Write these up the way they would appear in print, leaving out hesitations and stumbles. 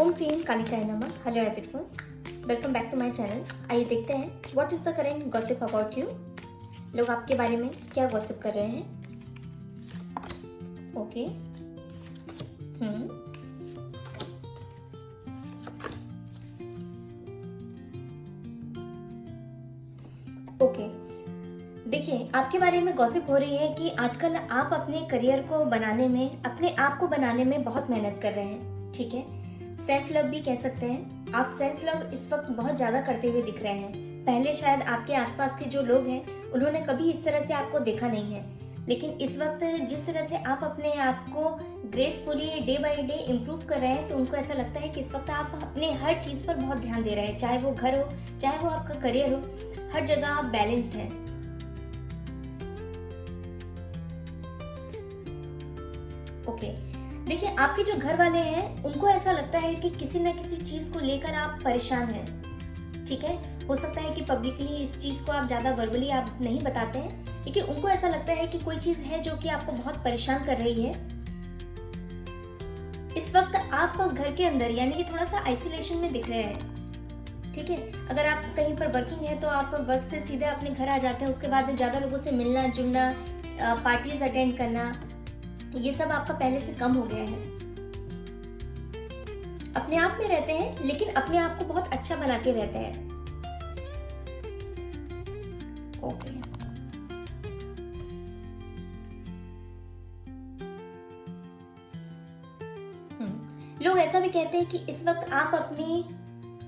ओम फीम कालिकाय नमः। Hello everyone, welcome back to my channel. आइए देखते हैं what is the current gossip about you. लोग आपके बारे में क्या गॉसिप कर रहे हैं। ओके ओके देखिए, आपके बारे में गॉसिप हो रही है कि आजकल आप अपने करियर को बनाने में, अपने आप को बनाने में बहुत मेहनत कर रहे हैं। ठीक है, सेल्फ लव भी कह सकते हैं। आप सेल्फ लव इस वक्त बहुत ज़्यादा करते हुए दिख रहे हैं। पहले शायद आपके आसपास के जो लोग हैं उन्होंने कभी इस तरह से आपको देखा नहीं है, लेकिन इस वक्त जिस तरह से आप अपने आप को gracefully day by day improve कर रहे हैं, तो उनको ऐसा लगता है कि इस वक्त आप अपने हर चीज़ पर बहुत ध्यान दे रहे हैं। चाहे वो घर हो, चाहे वो आपका करियर हो, हर जगह आप बैलेंस्ड हैं। ओके देखिए, आपके जो घर वाले हैं उनको ऐसा लगता है कि किसी न किसी चीज को लेकर आप परेशान हैं। ठीक है, हो सकता है कि पब्लिकली इस चीज को आप ज्यादा वर्बली आप नहीं बताते हैं, लेकिन उनको ऐसा लगता है कि कोई चीज है जो कि आपको बहुत परेशान कर रही है। इस वक्त आप घर के अंदर यानी कि थोड़ा सा आइसोलेशन में दिख रहे हैं। ठीक है, अगर आप कहीं पर वर्किंग है तो आप वर्क से सीधे अपने घर आ जाते हैं। उसके बाद ज्यादा लोगों से मिलना जुलना, पार्टीज अटेंड करना, ये सब आपका पहले से कम हो गया है। अपने आप में रहते हैं, लेकिन अपने आप को बहुत अच्छा बना के रहते हैं। ओके लोग ऐसा भी कहते हैं कि इस वक्त आप अपनी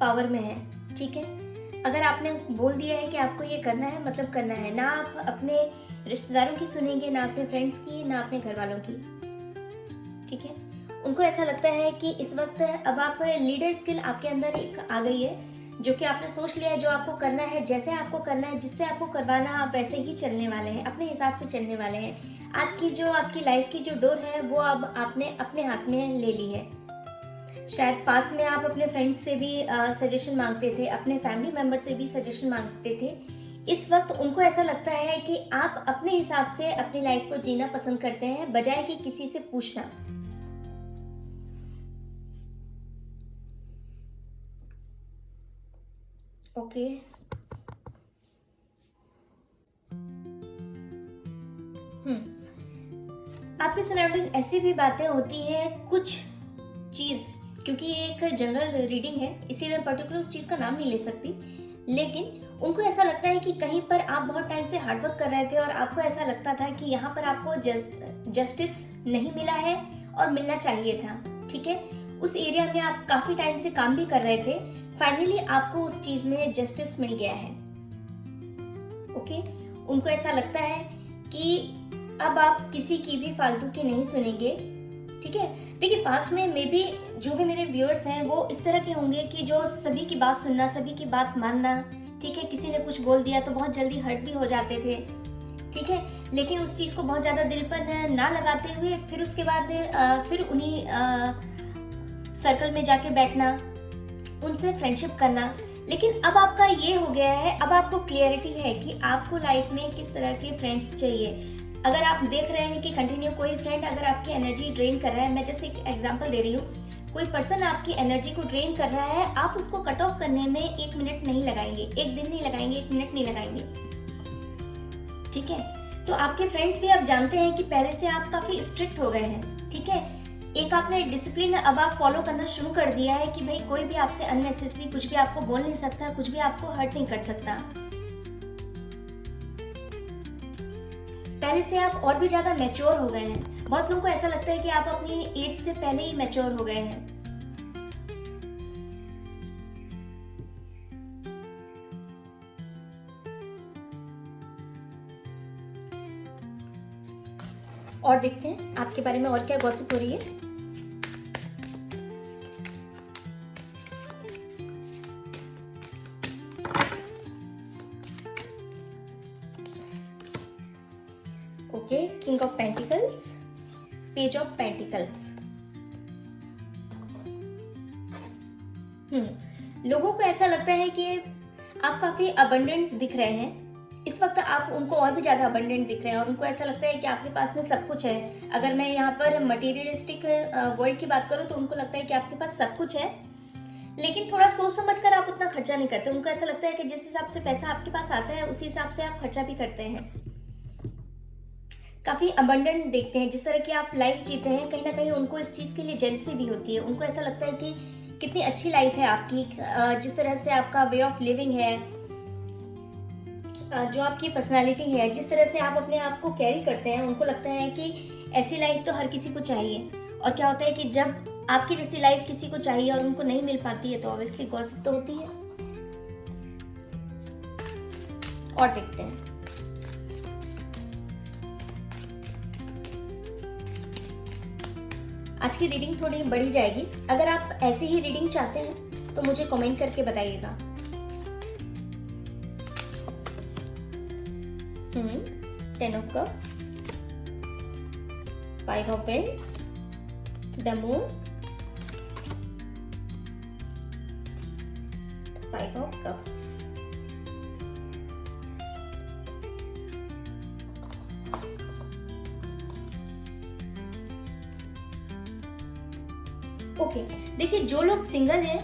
पावर में हैं। ठीक है, अगर आपने बोल दिया है कि आपको ये करना है, मतलब करना है। ना आप अपने रिश्तेदारों की सुनेंगे, ना अपने फ्रेंड्स की, ना अपने घर वालों की। ठीक है, उनको ऐसा लगता है कि इस वक्त अब आप लीडर स्किल आपके अंदर एक आ गई है, जो कि आपने सोच लिया है जो आपको करना है, जैसे आपको करना है, जिससे आपको करवाना, आप वैसे ही चलने वाले हैं, अपने हिसाब से चलने वाले हैं। आपकी लाइफ की जो डोर है वो अब आपने अपने हाथ में ले ली है। शायद पास्ट में आप अपने फ्रेंड्स से भी सजेशन मांगते थे, अपने फैमिली मेंबर से भी सजेशन मांगते थे। इस वक्त उनको ऐसा लगता है कि आप अपने हिसाब से अपनी लाइफ को जीना पसंद करते हैं, बजाय कि किसी से पूछना। ओके आपके सराउंडिंग ऐसी भी बातें होती हैं, कुछ चीज, क्योंकि ये एक जनरल रीडिंग है इसीलिए मैं पर्टिकुलर उस चीज का नाम नहीं ले सकती, लेकिन उनको ऐसा लगता है कि कहीं पर आप बहुत टाइम से हार्डवर्क कर रहे थे और आपको ऐसा लगता था कि यहाँ पर आपको जस्टिस नहीं मिला है और मिलना चाहिए था। ठीक है, उस एरिया में आप काफी टाइम से काम भी कर रहे थे, फाइनली आपको उस चीज में जस्टिस मिल गया है। ओके, उनको ऐसा लगता है कि अब आप किसी की भी फालतू की नहीं सुनेंगे। ठीक है, देखिए पास में मे बी जो भी मेरे व्यूअर्स हैं वो इस तरह के होंगे कि जो सभी की बात सुनना, सभी की बात मानना। ठीक है, किसी ने कुछ बोल दिया तो बहुत जल्दी हर्ट भी हो जाते थे। ठीक है, लेकिन उस चीज को बहुत ज्यादा दिल पर ना लगाते हुए फिर उसके बाद फिर उन्हीं सर्कल में जाके बैठना, उनसे फ्रेंडशिप करना। लेकिन अब आपका ये हो गया है, अब आपको क्लियरिटी है कि आपको लाइफ में किस तरह के फ्रेंड्स चाहिए। अगर आप देख रहे हैं कि कंटिन्यू कोई फ्रेंड अगर आपकी एनर्जी ड्रेन कर रहा है, मैं जैसे एक एग्जांपल दे रही हूँ, कोई पर्सन आपकी एनर्जी को ड्रेन कर रहा है, आप उसको कट ऑफ करने में 1 मिनट नहीं लगाएंगे, 1 दिन नहीं लगाएंगे, 1 मिनट नहीं लगाएंगे। ठीक है, तो आपके फ्रेंड्स भी अब जानते हैं कि पहले से आप काफी स्ट्रिक्ट हो गए हैं। ठीक है, एक आपने डिसिप्लिन अब आप फॉलो करना शुरू कर दिया है कि भाई कोई भी आपसे अननेसेसरी कुछ भी आपको बोल नहीं सकता, कुछ भी आपको हर्ट नहीं कर सकता। पहले से आप और भी ज्यादा मैच्योर हो गए हैं। बहुत लोगों को ऐसा लगता है कि आप अपनी एज से पहले ही मैच्योर हो गए हैं। और देखते हैं आपके बारे में और क्या गॉसिप हो रही है। Okay, king of pentacles, page of pentacles. लोगों को ऐसा लगता है कि आप काफी अबंडेंट दिख रहे हैं। इस वक्त आप उनको और भी ज़्यादा अबंडेंट दिख रहे हैं और उनको ऐसा लगता है कि आपके पास में सब कुछ है। अगर मैं यहाँ पर मटेरियलिस्टिक वर्ल्ड की बात करूँ तो उनको लगता है कि आपके पास सब कुछ है, लेकिन थोड़ा सोच समझ कर आप उतना खर्चा नहीं करते। उनको ऐसा लगता है कि जिस हिसाब से पैसा आपके पास आता है उसी हिसाब से आप खर्चा भी करते हैं। काफ़ी अबंडेंट देखते हैं। जिस तरह की आप लाइफ जीते हैं, कहीं ना कहीं उनको इस चीज़ के लिए जेलसी भी होती है। उनको ऐसा लगता है कि कितनी अच्छी लाइफ है आपकी, जिस तरह से आपका वे ऑफ लिविंग है, जो आपकी पर्सनालिटी है, जिस तरह से आप अपने आप को कैरी करते हैं। उनको लगता है कि ऐसी लाइफ तो हर किसी को चाहिए। और क्या होता है कि जब आपकी जैसी लाइफ किसी को चाहिए और उनको नहीं मिल पाती है तो ऑब्वियसली गॉसिप तो होती है। और देखते हैं, आज की रीडिंग थोड़ी बड़ी जाएगी। अगर आप ऐसी ही रीडिंग चाहते हैं तो मुझे कमेंट करके बताइएगा। 10 of Cups, 5 of Wands, the Moon, 5 of Cups. Okay, देखिए जो लोग सिंगल हैं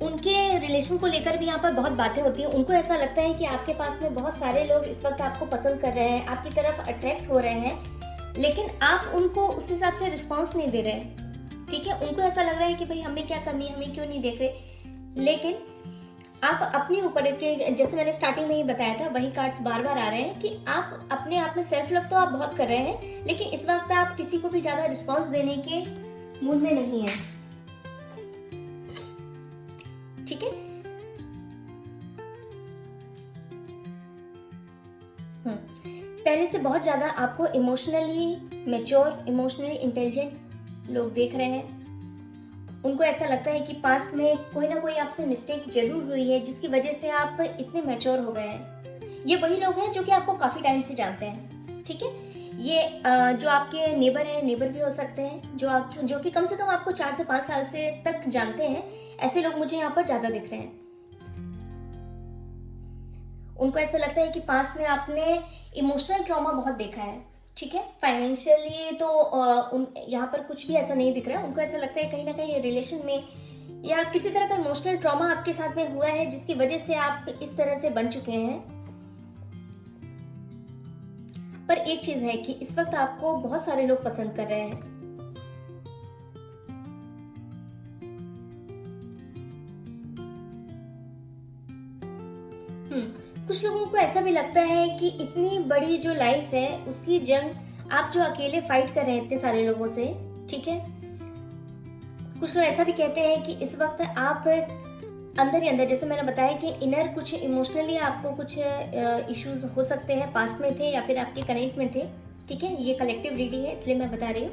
उनके रिलेशन को लेकर भी यहाँ पर बहुत बातें होती हैं। उनको ऐसा लगता है कि आपके पास में बहुत सारे लोग इस वक्त आपको पसंद कर रहे हैं, आपकी तरफ अट्रैक्ट हो रहे हैं, लेकिन आप उनको उस हिसाब से रिस्पॉन्स नहीं दे रहे। ठीक है, उनको ऐसा लग रहा है कि भाई हमें क्या कमी है, हमें क्यों नहीं देख रहे। लेकिन आप अपने ऊपर, जैसे मैंने स्टार्टिंग में ही बताया था, वही कार्ड्स बार बार आ रहे हैं कि आप अपने आप में सेल्फ लव तो आप बहुत कर रहे हैं, लेकिन इस वक्त आप किसी को भी ज्यादा रिस्पॉन्स देने के मूड में नहीं है। ठीक है, पहले से बहुत ज्यादा आपको इमोशनली मैच्योर, इमोशनली इंटेलिजेंट लोग देख रहे हैं। उनको ऐसा लगता है कि पास्ट में कोई ना कोई आपसे मिस्टेक जरूर हुई है जिसकी वजह से आप इतने मैच्योर हो गए हैं। ये वही लोग हैं जो कि आपको काफी टाइम से जानते हैं। ठीक है, ये जो आपके नेबर हैं, नेबर भी हो सकते हैं, जो कि कम से कम आपको 4 से 5 साल से तक जानते हैं। ऐसे लोग मुझे यहाँ पर ज्यादा दिख रहे हैं। उनको ऐसा लगता है कि पास्ट में आपने इमोशनल ट्रॉमा बहुत देखा है। ठीक है, फाइनेंशियली तो यहाँ पर कुछ भी ऐसा नहीं दिख रहा है। उनको ऐसा लगता है कहीं ना कहीं रिलेशन में या किसी तरह का इमोशनल ट्रॉमा आपके साथ में हुआ है जिसकी वजह से आप इस तरह से बन चुके हैं। पर एक चीज है कि इस वक्त आपको बहुत सारे लोग पसंद कर रहे हैं। कुछ लोगों को ऐसा भी लगता है कि इतनी बड़ी जो लाइफ है उसकी जंग आप जो अकेले फाइट कर रहे हैं इतने सारे लोगों से। ठीक है, कुछ लोग ऐसा भी कहते हैं कि इस वक्त आप अंदर ही अंदर, जैसे मैंने बताया कि इनर कुछ इमोशनली आपको कुछ इश्यूज हो सकते हैं, पास्ट में थे या फिर आपके कनेक्ट में थे। ठीक है, ये कलेक्टिव रीडिंग है इसलिए मैं बता रही हूँ।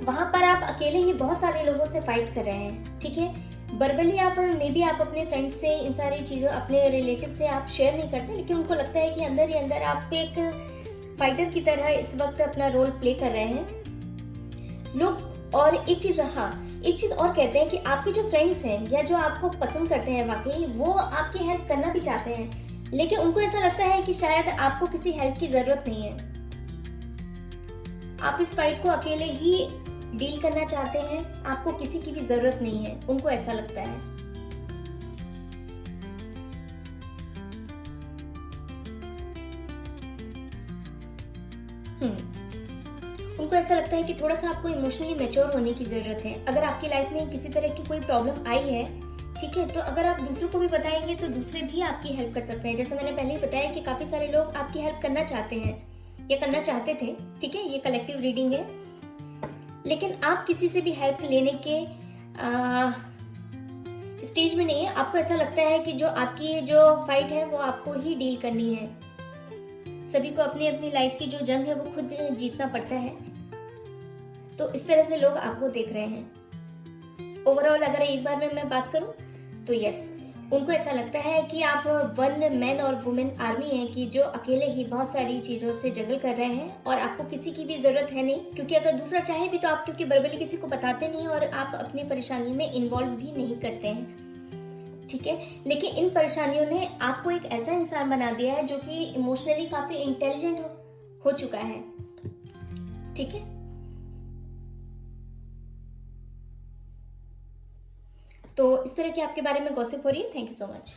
वहां पर आप अकेले ही बहुत सारे लोगों से फाइट कर रहे हैं। ठीक है, वर्बली आप मे बी आप अपने फ्रेंड्स से इन सारी चीज़ों, अपने रिलेटिव से आप शेयर नहीं करते, लेकिन उनको लगता है कि अंदर ही अंदर आप एक फाइटर की तरह इस वक्त अपना रोल प्ले कर रहे हैं लोग। और एक चीज़ और कहते हैं कि आपके जो फ्रेंड्स हैं या जो आपको पसंद करते हैं वाकई, वो आपकी हेल्प करना भी चाहते हैं, लेकिन उनको ऐसा लगता है कि शायद आपको किसी हेल्प की जरूरत नहीं है। आप इस फाइट को अकेले ही डील करना चाहते हैं, आपको किसी की भी जरूरत नहीं है, उनको ऐसा लगता है। उनको ऐसा लगता है कि थोड़ा सा आपको इमोशनली मैच्योर होने की जरूरत है। अगर आपकी लाइफ में किसी तरह की कोई प्रॉब्लम आई है, ठीक है, तो अगर आप दूसरों को भी बताएंगे तो दूसरे भी आपकी हेल्प कर सकते हैं। जैसे मैंने पहले ही बताया कि काफी सारे लोग आपकी हेल्प करना चाहते हैं या करना चाहते थे। ठीक है, ये कलेक्टिव रीडिंग है, लेकिन आप किसी से भी हेल्प लेने के स्टेज में नहीं है। आपको ऐसा लगता है कि जो आपकी जो फाइट है वो आपको ही डील करनी है। सभी को अपनी अपनी लाइफ की जो जंग है वो खुद जीतना पड़ता है। तो इस तरह से लोग आपको देख रहे हैं। ओवरऑल अगर एक बार में मैं बात करूं तो यस, उनको ऐसा लगता है कि आप वन मैन और वुमेन आर्मी है कि जो अकेले ही बहुत सारी चीज़ों से जंगल कर रहे हैं और आपको किसी की भी ज़रूरत है नहीं, क्योंकि अगर दूसरा चाहे भी तो आप, क्योंकि वर्बली किसी को बताते नहीं और आप अपनी परेशानी में इन्वॉल्व भी नहीं करते हैं। ठीक है, लेकिन इन परेशानियों ने आपको एक ऐसा इंसान बना दिया है जो कि इमोशनली काफी इंटेलिजेंट हो चुका है। ठीक है, तो इस तरह की आपके बारे में गॉसिप हो रही है। Thank you so much.